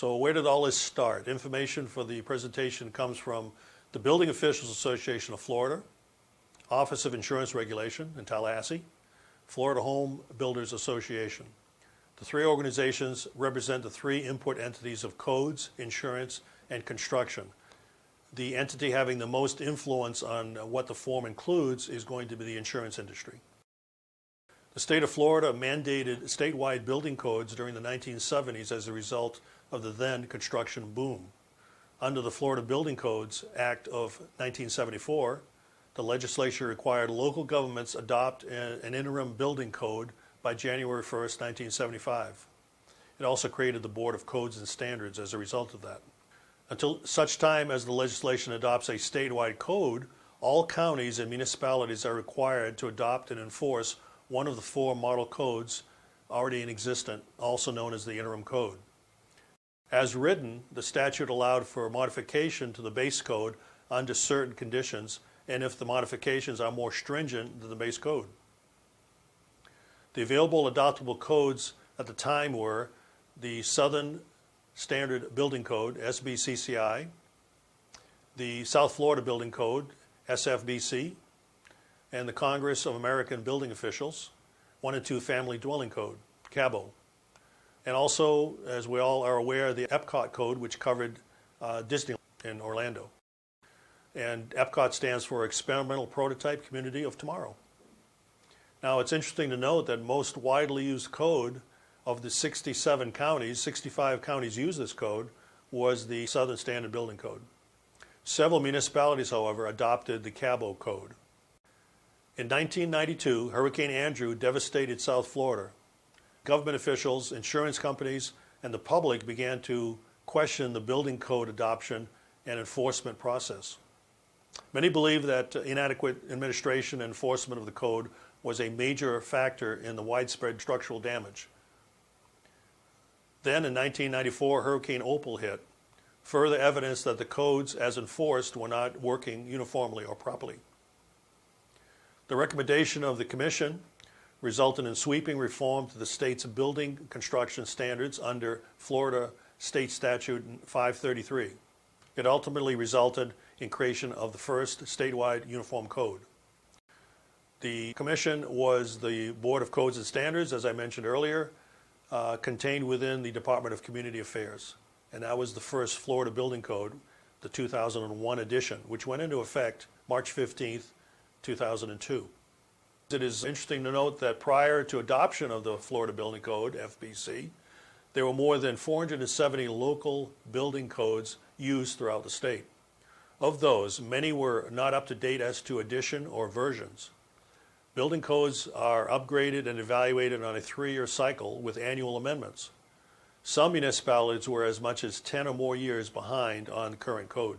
So where did all this start? Information for the presentation comes from the Building Officials Association of Florida, Office of Insurance Regulation in Tallahassee, Florida Home Builders Association. The three organizations represent the three input entities of codes, insurance, and construction. The entity having the most influence on what the form includes is going to be the insurance industry. The state of Florida mandated statewide building codes during the 1970s as a result of the then construction boom. Under the Florida Building Codes Act of 1974, the legislature required local governments adopt an interim building code by January 1st, 1975. It also created the Board of Codes and Standards as a result of that. Until such time as the legislation adopts a statewide code, all counties and municipalities are required to adopt and enforce one of the four model codes already in existence, also known as the interim code. As written, the statute allowed for modification to the base code under certain conditions, and if the modifications are more stringent than the base code. The available adoptable codes at the time were the Southern Standard Building Code, SBCCI, the South Florida Building Code, SFBC, and the Congress of American Building Officials, 1 and 2 Family Dwelling Code, CABO. And also, as we all are aware, the Epcot Code, which covered Disneyland in Orlando. And Epcot stands for Experimental Prototype Community of Tomorrow. Now, it's interesting to note that most widely used code of the 67 counties, 65 counties use this code, was the Southern Standard Building Code. Several municipalities, however, adopted the CABO code. In 1992, Hurricane Andrew devastated South Florida. Government officials, insurance companies, and the public began to question the building code adoption and enforcement process. Many believe that inadequate administration and enforcement of the code was a major factor in the widespread structural damage. Then in 1994, Hurricane Opal hit, further evidence that the codes as enforced were not working uniformly or properly. The recommendation of the Commission resulted in sweeping reform to the state's building construction standards under Florida State Statute 533. It ultimately resulted in creation of the first statewide uniform code. The Commission was the Board of Codes and Standards, as I mentioned earlier, contained within the Department of Community Affairs. And that was the first Florida Building Code, the 2001 edition, which went into effect March 15th, 2002. It is interesting to note that prior to adoption of the Florida Building Code, FBC, there were more than 470 local building codes used throughout the state. Of those, many were not up to date as to edition or versions. Building codes are upgraded and evaluated on a 3-year cycle with annual amendments. Some municipalities were as much as 10 or more years behind on current code.